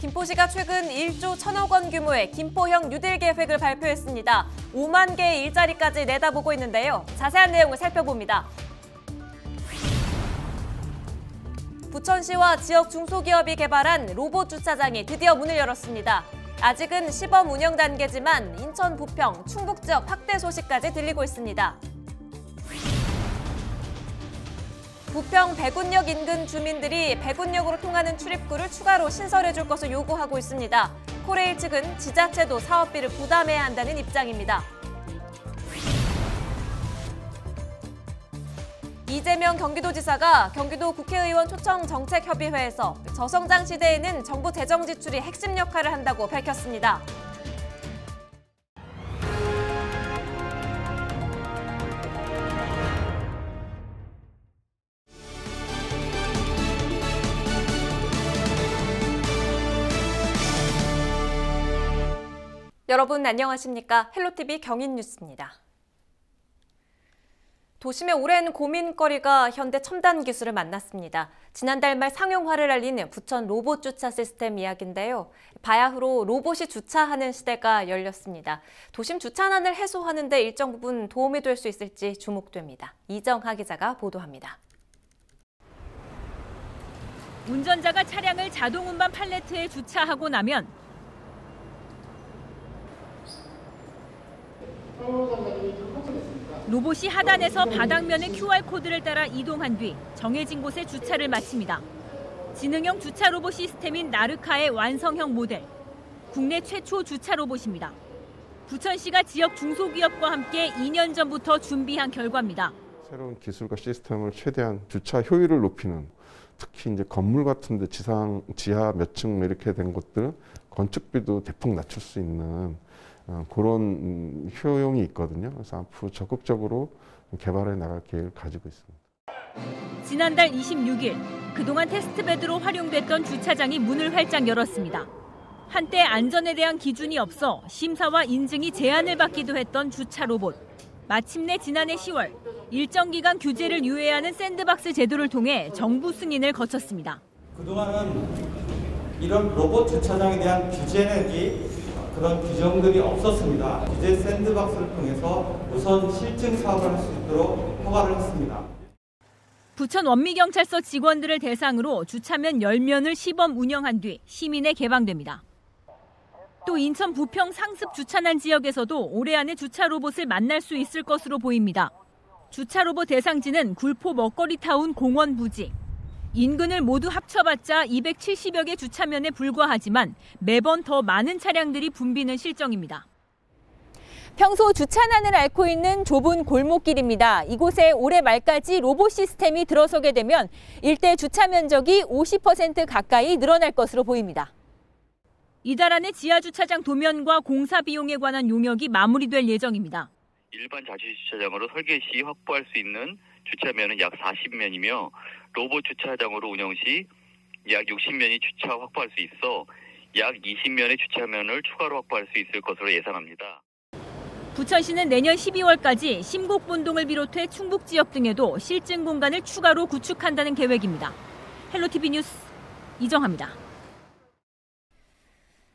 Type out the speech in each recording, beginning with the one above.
김포시가 최근 1조 1,000억 원 규모의 김포형 뉴딜 계획을 발표했습니다. 5만 개의 일자리까지 내다보고 있는데요. 자세한 내용을 살펴봅니다. 부천시와 지역 중소기업이 개발한 로봇 주차장이 드디어 문을 열었습니다. 아직은 시범 운영 단계지만 인천 부평, 충북 지역 확대 소식까지 들리고 있습니다. 부평 백운역 인근 주민들이 백운역으로 통하는 출입구를 추가로 신설해줄 것을 요구하고 있습니다. 코레일 측은 지자체도 사업비를 부담해야 한다는 입장입니다. 이재명 경기도지사가 경기도 국회의원 초청 정책협의회에서 저성장 시대에는 정부 재정 지출이 핵심 역할을 한다고 밝혔습니다. 여러분 안녕하십니까? 헬로티비 경인뉴스입니다. 도심의 오랜 고민거리가 현대 첨단 기술을 만났습니다. 지난달 말 상용화를 알린 부천 로봇 주차 시스템 이야기인데요. 바야흐로 로봇이 주차하는 시대가 열렸습니다. 도심 주차난을 해소하는 데 일정 부분 도움이 될 수 있을지 주목됩니다. 이정하 기자가 보도합니다. 운전자가 차량을 자동 운반 팔레트에 주차하고 나면 로봇이 하단에서 바닥면의 QR코드를 따라 이동한 뒤 정해진 곳에 주차를 마칩니다. 지능형 주차 로봇 시스템인 나르카의 완성형 모델, 국내 최초 주차 로봇입니다. 부천시가 지역 중소기업과 함께 2년 전부터 준비한 결과입니다. 새로운 기술과 시스템을 최대한 주차 효율을 높이는, 특히 이제 건물 같은데 지하 몇 층 이렇게 된 곳들은 건축비도 대폭 낮출 수 있는 그런 효용이 있거든요. 그래서 앞으로 적극적으로 개발해 나갈 계획을 가지고 있습니다. 지난달 26일, 그동안 테스트베드로 활용됐던 주차장이 문을 활짝 열었습니다. 한때 안전에 대한 기준이 없어 심사와 인증이 제한을 받기도 했던 주차 로봇. 마침내 지난해 10월, 일정 기간 규제를 유예하는 샌드박스 제도를 통해 정부 승인을 거쳤습니다. 그동안은 이런 로봇 주차장에 대한 규제 내지 그런 규정들이 없었습니다. 규제 샌드박스를 통해서 우선 실증 사업을 할 수 있도록 허가를 했습니다. 부천 원미경찰서 직원들을 대상으로 주차면 10면을 시범 운영한 뒤 시민에 개방됩니다. 또 인천 부평 상습 주차난 지역에서도 올해 안에 주차 로봇을 만날 수 있을 것으로 보입니다. 주차 로봇 대상지는 굴포 먹거리타운 공원 부지. 인근을 모두 합쳐봤자 270여 개 주차면에 불과하지만 매번 더 많은 차량들이 붐비는 실정입니다. 평소 주차난을 앓고 있는 좁은 골목길입니다. 이곳에 올해 말까지 로봇 시스템이 들어서게 되면 일대 주차 면적이 50% 가까이 늘어날 것으로 보입니다. 이달 안에 지하주차장 도면과 공사 비용에 관한 용역이 마무리될 예정입니다. 일반 자주주차장으로 설계 시 확보할 수 있는 주차면은 약 40면이며 로봇 주차장으로 운영 시 약 60면이 주차 확보할 수 있어 약 20면의 주차면을 추가로 확보할 수 있을 것으로 예상합니다. 부천시는 내년 12월까지 심곡분동을 비롯해 충북 지역 등에도 실증 공간을 추가로 구축한다는 계획입니다. 헬로티비 뉴스 이정하입니다.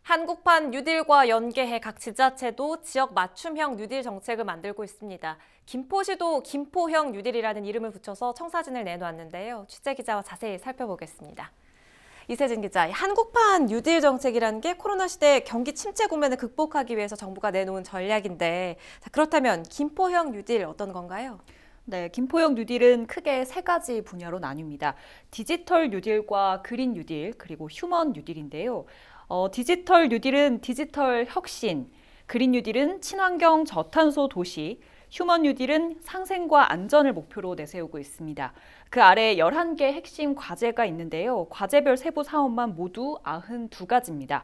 한국판 뉴딜과 연계해 각 지자체도 지역 맞춤형 뉴딜 정책을 만들고 있습니다. 김포시도 김포형 뉴딜이라는 이름을 붙여서 청사진을 내놓았는데요. 취재기자와 자세히 살펴보겠습니다. 이세진 기자, 한국판 뉴딜 정책이라는 게 코로나 시대 경기 침체 국면을 극복하기 위해서 정부가 내놓은 전략인데, 그렇다면 김포형 뉴딜 어떤 건가요? 네, 김포형 뉴딜은 크게 세 가지 분야로 나뉩니다. 디지털 뉴딜과 그린 뉴딜, 그리고 휴먼 뉴딜인데요. 디지털 뉴딜은 디지털 혁신, 그린 뉴딜은 친환경 저탄소 도시, 휴먼 뉴딜은 상생과 안전을 목표로 내세우고 있습니다. 그 아래 11개 핵심 과제가 있는데요. 과제별 세부 사업만 모두 92가지입니다.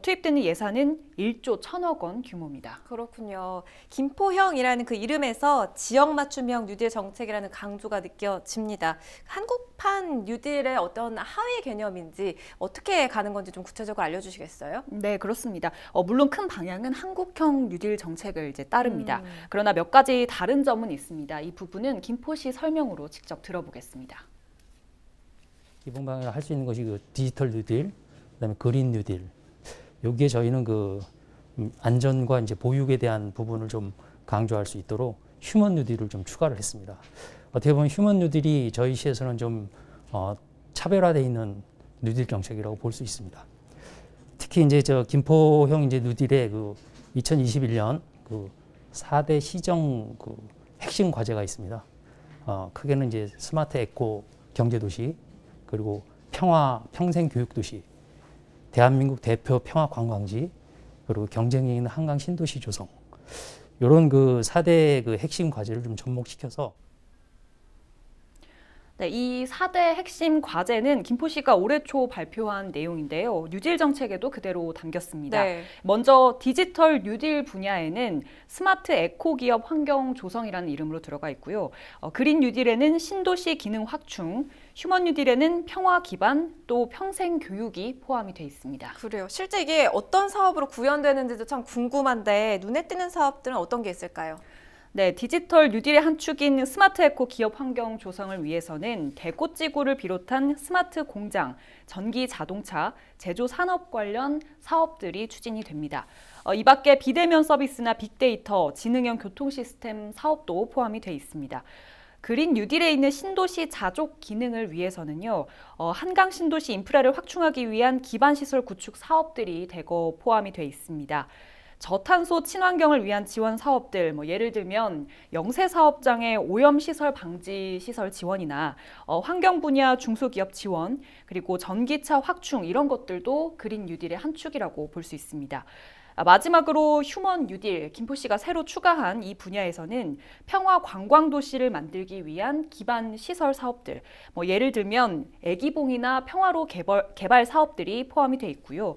투입되는 예산은 1조 1,000억 원 규모입니다. 그렇군요. 김포형이라는 그 이름에서 지역 맞춤형 뉴딜 정책이라는 강조가 느껴집니다. 한국판 뉴딜의 어떤 하위 개념인지 어떻게 가는 건지 좀 구체적으로 알려주시겠어요? 네, 그렇습니다. 물론 큰 방향은 한국형 뉴딜 정책을 이제 따릅니다. 그러나 몇 가지 다른 점은 있습니다. 이 부분은 김포시 설명으로 직접 들어보겠습니다. 기본 방향을 할 수 있는 것이 그 디지털 뉴딜, 그다음에 그린 뉴딜. 여기에 저희는 그 안전과 이제 보육에 대한 부분을 좀 강조할 수 있도록 휴먼 뉴딜을 좀 추가를 했습니다. 어떻게 보면 휴먼 뉴딜이 저희 시에서는 좀 차별화되어 있는 뉴딜 정책이라고 볼 수 있습니다. 특히 이제 저 김포형 이제 뉴딜의 그 2021년 그 4대 시정 그 핵심 과제가 있습니다. 크게는 이제 스마트 에코 경제도시, 그리고 평화 평생 교육도시, 대한민국 대표 평화 관광지, 그리고 경쟁력 있는 한강 신도시 조성. 이런 그 4대 그 핵심 과제를 좀 접목시켜서 네, 이 4대 핵심 과제는 김포시가 올해 초 발표한 내용인데요. 뉴딜 정책에도 그대로 담겼습니다. 네. 먼저 디지털 뉴딜 분야에는 스마트 에코 기업 환경 조성이라는 이름으로 들어가 있고요. 그린 뉴딜에는 신도시 기능 확충, 휴먼 뉴딜에는 평화 기반, 또 평생 교육이 포함이 돼 있습니다. 그래요. 실제 이게 어떤 사업으로 구현되는지도 참 궁금한데 눈에 띄는 사업들은 어떤 게 있을까요? 네, 디지털 뉴딜의 한 축인 스마트 에코 기업 환경 조성을 위해서는 대꽃지구를 비롯한 스마트 공장, 전기 자동차, 제조 산업 관련 사업들이 추진이 됩니다. 이 밖에 비대면 서비스나 빅데이터, 지능형 교통 시스템 사업도 포함이 돼 있습니다. 그린 뉴딜에 있는 신도시 자족 기능을 위해서는요, 한강 신도시 인프라를 확충하기 위한 기반시설 구축 사업들이 대거 포함이 돼 있습니다. 저탄소 친환경을 위한 지원 사업들, 예를 들면 영세 사업장의 오염 시설 방지 시설 지원이나 환경 분야 중소기업 지원, 그리고 전기차 확충 이런 것들도 그린 뉴딜의 한 축이라고 볼 수 있습니다. 마지막으로 휴먼 뉴딜, 김포시가 새로 추가한 이 분야에서는 평화 관광 도시를 만들기 위한 기반 시설 사업들, 예를 들면 애기봉이나 평화로 개발 사업들이 포함이 돼 있고요.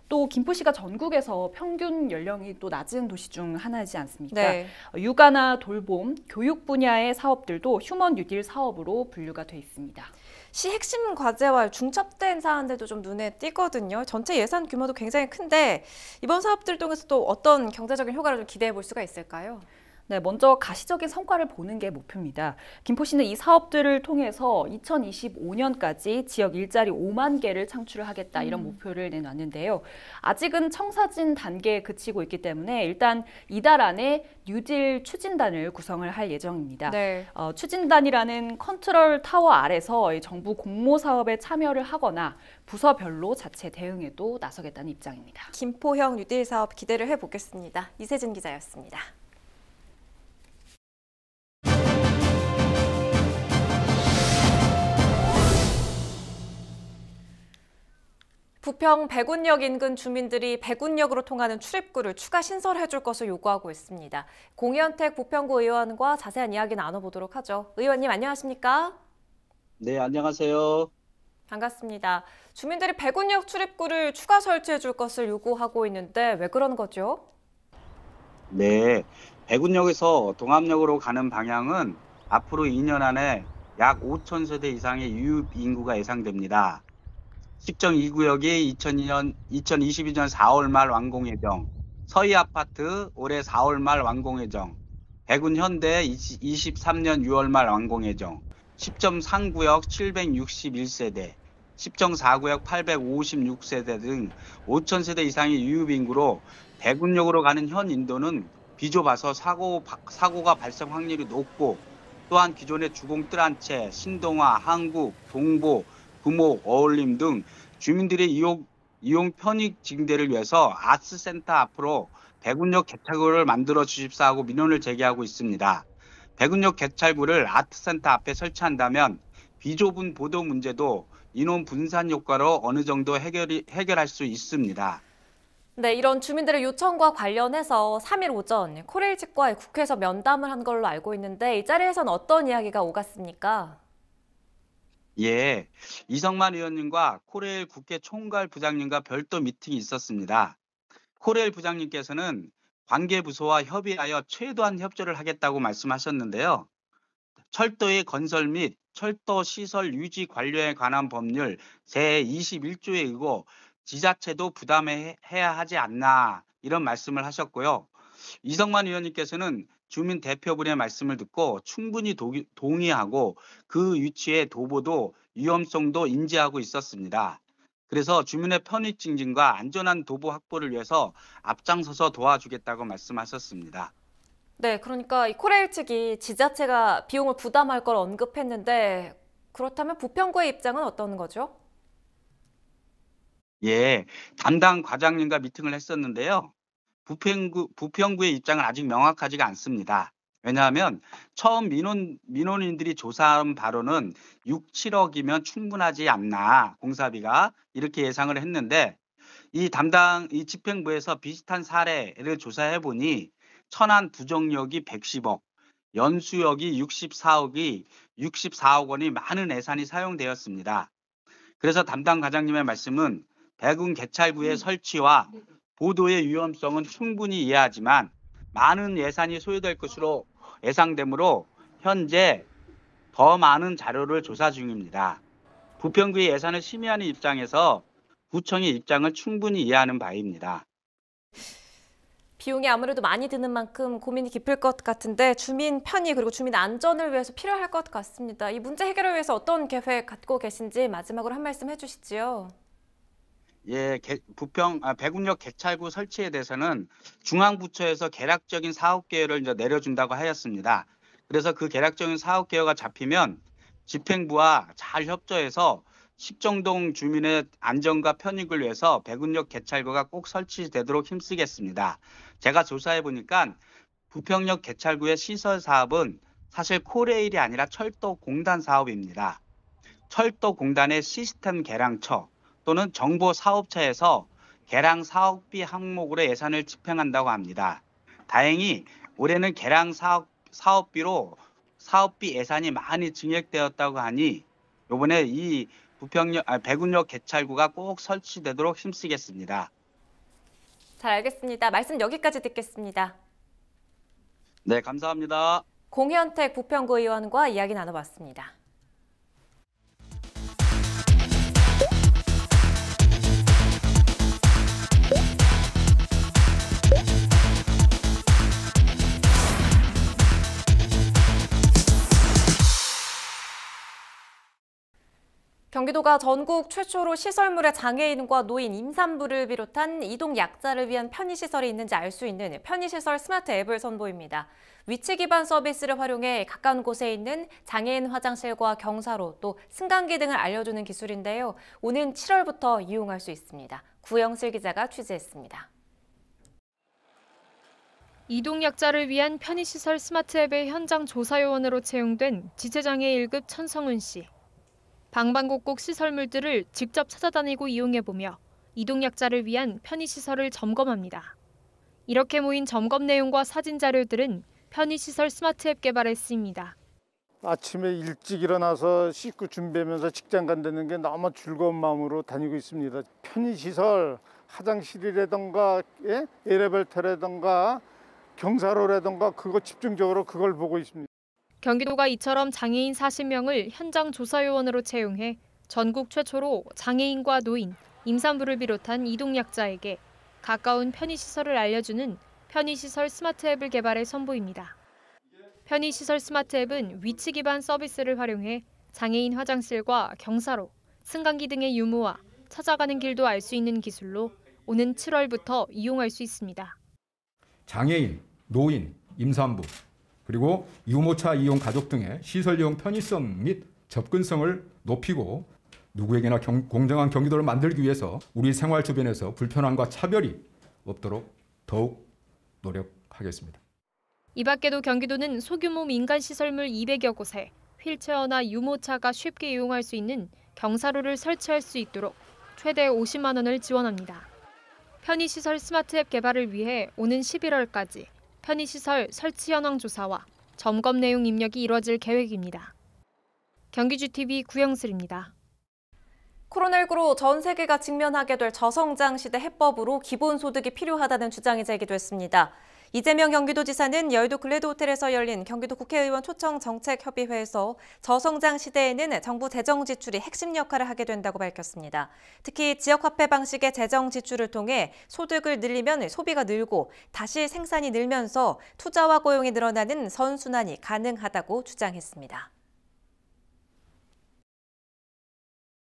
또 김포시가 전국에서 평균 연령이 또 낮은 도시 중 하나이지 않습니까? 네. 육아나 돌봄, 교육 분야의 사업들도 휴먼 뉴딜 사업으로 분류가 돼 있습니다. 시 핵심 과제와 중첩된 사안들도 좀 눈에 띄거든요. 전체 예산 규모도 굉장히 큰데 이번 사업들 통해서 또 어떤 경제적인 효과를 좀 기대해 볼 수가 있을까요? 네, 먼저 가시적인 성과를 보는 게 목표입니다. 김포시는 이 사업들을 통해서 2025년까지 지역 일자리 5만 개를 창출을 하겠다 이런 목표를 내놨는데요. 아직은 청사진 단계에 그치고 있기 때문에 일단 이달 안에 뉴딜 추진단을 구성을 할 예정입니다. 네. 추진단이라는 컨트롤 타워 아래서 정부 공모 사업에 참여를 하거나 부서별로 자체 대응에도 나서겠다는 입장입니다. 김포형 뉴딜 사업 기대를 해보겠습니다. 이세진 기자였습니다. 부평 백운역 인근 주민들이 백운역으로 통하는 출입구를 추가 신설해 줄 것을 요구하고 있습니다. 공현택 부평구 의원과 자세한 이야기 나눠보도록 하죠. 의원님 안녕하십니까? 네, 안녕하세요. 반갑습니다. 주민들이 백운역 출입구를 추가 설치해 줄 것을 요구하고 있는데 왜 그런 거죠? 네, 백운역에서 동암역으로 가는 방향은 앞으로 2년 안에 약 5천 세대 이상의 유입 인구가 예상됩니다. 식정 2구역이 2022년 4월 말 완공 예정, 서희 아파트 올해 4월 말 완공 예정, 백운 현대 23년 6월 말 완공 예정, 10.3구역 761세대, 10.4구역 856세대 등 5천 세대 이상의 유입 인구로 백운역으로 가는 현 인도는 비좁아서 사고가 발생 확률이 높고, 또한 기존의 주공 뜰한채, 신동화, 한국, 동보, 부목, 어울림 등 주민들의 이용 편익 증대를 위해서 아트센터 앞으로 백운역 개찰구를 만들어 주십사 하고 민원을 제기하고 있습니다. 백운역 개찰구를 아트센터 앞에 설치한다면 비좁은 보도 문제도 인원 분산 효과로 어느 정도 해결할 수 있습니다. 네, 이런 주민들의 요청과 관련해서 3일 오전 코레일 측과 국회에서 면담을 한 걸로 알고 있는데 이 자리에서는 어떤 이야기가 오갔습니까? 예, 이성만 의원님과 코레일 국회 총괄 부장님과 별도 미팅이 있었습니다. 코레일 부장님께서는 관계부서와 협의하여 최대한 협조를 하겠다고 말씀하셨는데요. 철도의 건설 및 철도 시설 유지 관리에 관한 법률 제21조에 의거 지자체도 부담해야 하지 않나 이런 말씀을 하셨고요. 이성만 의원님께서는 주민 대표분의 말씀을 듣고 충분히 동의하고 그 위치의 도보도 위험성도 인지하고 있었습니다. 그래서 주민의 편의 증진과 안전한 도보 확보를 위해서 앞장서서 도와주겠다고 말씀하셨습니다. 네, 그러니까 이 코레일 측이 지자체가 비용을 부담할 걸 언급했는데 그렇다면 부평구의 입장은 어떤 거죠? 예, 담당 과장님과 미팅을 했었는데요. 부평구의 입장은 아직 명확하지가 않습니다. 왜냐하면 처음 민원인들이 조사한 바로는 6, 7억이면 충분하지 않나, 공사비가 이렇게 예상을 했는데 이 집행부에서 비슷한 사례를 조사해 보니 천안 부정역이 110억, 연수역이 64억 원이 많은 예산이 사용되었습니다. 그래서 담당 과장님의 말씀은 배군 개찰구의 설치와 보도의 위험성은 충분히 이해하지만 많은 예산이 소요될 것으로 예상되므로 현재 더 많은 자료를 조사 중입니다. 부평구의 예산을 심의하는 입장에서 구청의 입장을 충분히 이해하는 바입니다. 비용이 아무래도 많이 드는 만큼 고민이 깊을 것 같은데 주민 편의 그리고 주민 안전을 위해서 필요할 것 같습니다. 이 문제 해결을 위해서 어떤 계획 갖고 계신지 마지막으로 한 말씀 해주시지요. 예, 배군역 개찰구 설치에 대해서는 중앙부처에서 개략적인 사업 계획을 이제 내려준다고 하였습니다. 그래서 그 개략적인 사업 계획가 잡히면 집행부와 잘 협조해서 십정동 주민의 안전과 편익을 위해서 배군역 개찰구가 꼭 설치되도록 힘쓰겠습니다. 제가 조사해 보니까 부평역 개찰구의 시설 사업은 사실 코레일이 아니라 철도공단 사업입니다. 철도공단의 시스템 개량처 또는 정보사업처에서 개량 사업비 항목으로 예산을 집행한다고 합니다. 다행히 올해는 개량 사업비로 사업비 예산이 많이 증액되었다고 하니 이번에 이 배군역 개찰구가 꼭 설치되도록 힘쓰겠습니다. 잘 알겠습니다. 말씀 여기까지 듣겠습니다. 네, 감사합니다. 공현택 부평구 의원과 이야기 나눠봤습니다. 경기도가 전국 최초로 시설물에 장애인과 노인, 임산부를 비롯한 이동 약자를 위한 편의시설이 있는지 알 수 있는 편의시설 스마트 앱을 선보입니다. 위치 기반 서비스를 활용해 가까운 곳에 있는 장애인 화장실과 경사로 또 승강기 등을 알려주는 기술인데요. 오는 7월부터 이용할 수 있습니다. 구영슬 기자가 취재했습니다. 이동약자를 위한 편의시설 스마트 앱의 현장 조사요원으로 채용된 지체장애 1급 천성은 씨. 방방곡곡 시설물들을 직접 찾아다니고 이용해보며 이동약자를 위한 편의시설을 점검합니다. 이렇게 모인 점검 내용과 사진 자료들은 편의시설 스마트 앱 개발에 쓰입니다. 아침에 일찍 일어나서 씻고 준비하면서 직장 간다는 게 너무 즐거운 마음으로 다니고 있습니다. 편의시설, 화장실이라던가 엘리베이터라던가 경사로라던가 그거 집중적으로 그걸 보고 있습니다. 경기도가 이처럼 장애인 40명을 현장 조사요원으로 채용해 전국 최초로 장애인과 노인, 임산부를 비롯한 이동약자에게 가까운 편의시설을 알려주는 편의시설 스마트 앱을 개발해 선보입니다. 편의시설 스마트 앱은 위치 기반 서비스를 활용해 장애인 화장실과 경사로, 승강기 등의 유무와 찾아가는 길도 알 수 있는 기술로 오는 7월부터 이용할 수 있습니다. 장애인, 노인, 임산부, 그리고 유모차 이용 가족 등의 시설 이용 편의성 및 접근성을 높이고 누구에게나 공정한 경기도를 만들기 위해서 우리 생활 주변에서 불편함과 차별이 없도록 더욱 노력하겠습니다. 이 밖에도 경기도는 소규모 민간 시설물 200여 곳에 휠체어나 유모차가 쉽게 이용할 수 있는 경사로를 설치할 수 있도록 최대 50만 원을 지원합니다. 편의시설 스마트 앱 개발을 위해 오는 11월까지 편의시설 설치 현황 조사와 점검 내용 입력이 이뤄질 계획입니다. 경기주TV 구영슬입니다. 코로나19로 전 세계가 직면하게 될 저성장 시대 해법으로 기본소득이 필요하다는 주장이 제기됐습니다. 이재명 경기도지사는 여의도 글래드 호텔에서 열린 경기도 국회의원 초청 정책협의회에서 저성장 시대에는 정부 재정 지출이 핵심 역할을 하게 된다고 밝혔습니다. 특히 지역화폐 방식의 재정 지출을 통해 소득을 늘리면 소비가 늘고 다시 생산이 늘면서 투자와 고용이 늘어나는 선순환이 가능하다고 주장했습니다.